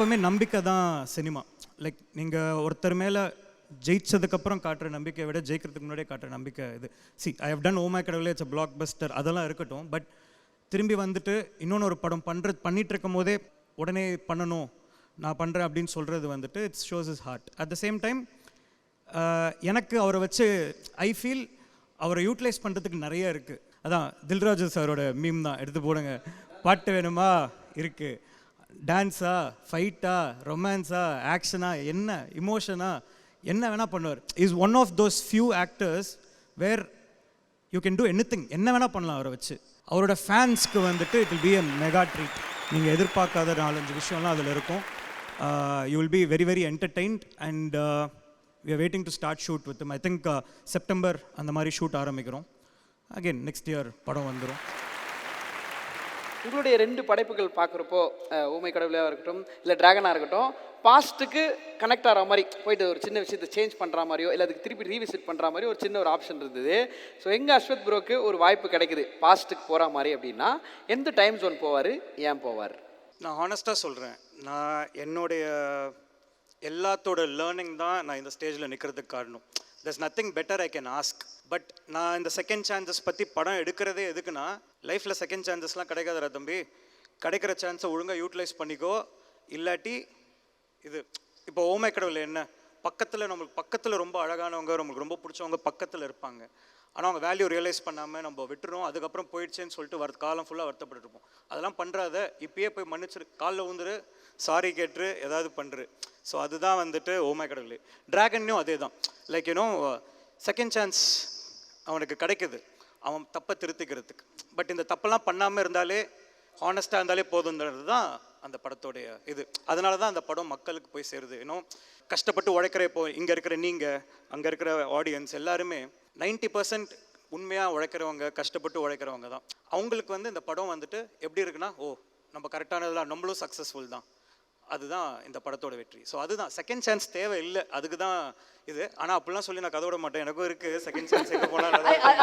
எப்போவுமே நம்பிக்கை தான் சினிமா. லைக் நீங்கள் ஒருத்தர் மேலே ஜெயிச்சதுக்கப்புறம் காட்டுற நம்பிக்கையை விட ஜெயிக்கிறதுக்கு முன்னாடியே காட்டுற நம்பிக்கை இது. I have done oh my கடவுளே, இட்ஸ் அ பிளாக் பஸ்டர், அதெல்லாம் இருக்கட்டும். பட் திரும்பி வந்துட்டு இன்னொன்று ஒரு படம் பண்ணிகிட்டு இருக்கும் போதே உடனே பண்ணணும், நான் பண்ணுறேன் அப்படின்னு சொல்கிறது வந்துட்டு it's shows is hard. At the same time எனக்கு அவரை வச்சு ஐ ஃபீல் அவரை யூட்டிலைஸ் பண்ணுறதுக்கு நிறைய இருக்குது. அதான் தில்ராஜு சாரோட மீம் தான் எடுத்து போடுங்க. பாட்டு வேணுமா இருக்குது, டான்ஸா, ஃபைட்டா, ரொமான்ஸா, ஆக்ஷனா, என்ன இமோஷனா, என்ன வேணால் பண்ணுவார். Is one of those few actors where you can do anything, என்ன வேணால் பண்ணலாம் அவரை வச்சு. அவரோட ஃபேன்ஸ்க்கு வந்துட்டு it will be a mega treat. நீங்கள் எதிர்பார்க்காத 4-5 விஷயம்லாம் அதில் இருக்கும். You will be very very entertained and we are waiting to start shoot with him. I think September அந்த மாதிரி ஷூட் ஆரம்பிக்கிறோம். அகெயின் நெக்ஸ்ட் இயர் படம் வந்துடும். உங்களுடைய 2 படைப்புகள் பார்க்குறப்போ ஊமை கடவுளாக இருக்கட்டும் இல்லை டிராகனாக இருக்கட்டும், பாஸ்ட்டுக்கு கனெக்ட் ஆகிற மாதிரி போயிட்டு ஒரு சின்ன விஷயத்தை சேஞ்ச் பண்ணுற மாதிரியோ இல்லை அதுக்கு திருப்பி ரீவிசிட் பண்ணுற மாதிரி ஒரு சின்ன ஒரு ஆப்ஷன் இருந்தது. ஸோ எங்கள் அஸ்வத் ப்ரோக்கு ஒரு வாய்ப்பு கிடைக்குது பாஸ்ட்டுக்கு போகிற மாதிரி அப்படின்னா எந்த டைம் ஜோன் போவார், ஏன் போவார்? நான் ஹானஸ்ட்டாக சொல்கிறேன், நான் என்னுடைய எல்லாத்தோட லேர்னிங் தான் நான் இந்த ஸ்டேஜில் நிற்கிறதுக்கு காரணம். there's nothing better I can ask. But நான் இந்த செகண்ட் சான்சஸ் பற்றி படம் எடுக்கிறதே எதுக்குன்னா, லைஃப்பில் செகண்ட் சான்சஸ்லாம் கிடைக்காதரா தம்பி, கிடைக்கிற சான்ஸை ஒழுங்காக யூட்டிலைஸ் பண்ணிக்கோ. இல்லாட்டி இது இப்போ ஓமை கடவுள் என்ன, நம்மளுக்கு பக்கத்தில் ரொம்ப அழகானவங்க, நம்மளுக்கு ரொம்ப பிடிச்சவங்க பக்கத்தில் இருப்பாங்க. ஆனால் அவங்க வேல்யூ ரியலைஸ் பண்ணாமல் நம்ம விட்டுறோம். அதுக்கப்புறம் போயிடுச்சேன்னு சொல்லிட்டு காலம் ஃபுல்லாக வருத்தப்பட்டுருப்போம். அதெல்லாம் பண்ணுறாத, இப்பயே போய் மன்னிச்சிரு, காலில் ஊந்துரு, சாரி கேட்டுரு, ஏதாவது பண்ணுரு. ஸோ அதுதான் வந்துட்டு ஓமை கடவுள். டிராகன்லையும் அதே தான். லைக் யூனோ செகண்ட் சான்ஸ் அவனுக்கு கிடைக்குது அவன் தப்பை திருத்திக்கிறதுக்கு. பட் இந்த தப்பெல்லாம் பண்ணாமல் இருந்தாலே, ஹானஸ்ட்டாக இருந்தாலே போதுன்றது தான் அந்த படத்தோடைய இது. அதனால தான் அந்த படம் மக்களுக்கு போய் சேருது. இன்னும் கஷ்டப்பட்டு உழைக்கிற, இப்போ இங்கே இருக்கிற நீங்கள், அங்கே இருக்கிற ஆடியன்ஸ் எல்லாருமே 90% உண்மையாக உழைக்கிறவங்க, கஷ்டப்பட்டு உழைக்கிறவங்க தான். அவங்களுக்கு வந்து இந்த படம் வந்துட்டு எப்படி இருக்குன்னா, ஓ நம்ம கரெக்டானதெல்லாம், நம்மளும் சக்ஸஸ்ஃபுல் தான். அதுதான் இந்த படத்தோட வெற்றி. ஸோ அதுதான், செகண்ட் சான்ஸ் தேவை இல்லை, அதுக்கு தான் இது. ஆனால் அப்படிலாம் சொல்லி நான் கதை விட மாட்டேன், எனக்கும் இருக்குது செகண்ட் சான்ஸ் எங்கே போனால்.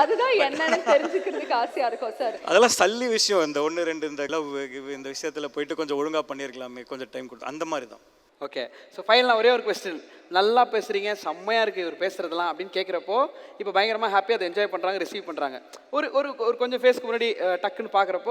அதுதான் என்னன்னு தெரிஞ்சுக்கிறதுக்கு ஆசையாக இருக்கும் சார். அதெல்லாம் சல்லி விஷயம். இந்த 1-2 இந்த லவ் இந்த விஷயத்தில் போயிட்டு கொஞ்சம் ஒழுங்காக பண்ணியிருக்கலாமே, கொஞ்சம் டைம் கொடுத்து, அந்த மாதிரி தான். ஓகே, ஸோ ஃபைனலாக ஒரே ஒரு கொஸ்டின். நல்லா பேசுகிறீங்க, செம்மையாக இருக்குது இவர் பேசுகிறதுலாம் அப்படின்னு கேட்குறப்போ, இப்போ பயங்கரமாக ஹாப்பியாக அதை என்ஜாய் பண்ணுறாங்க, ரிசீவ் பண்ணுறாங்க. ஒரு கொஞ்சம் ஃபேஸ்க்கு முன்னாடி டக்குன்னு பார்க்குறப்போ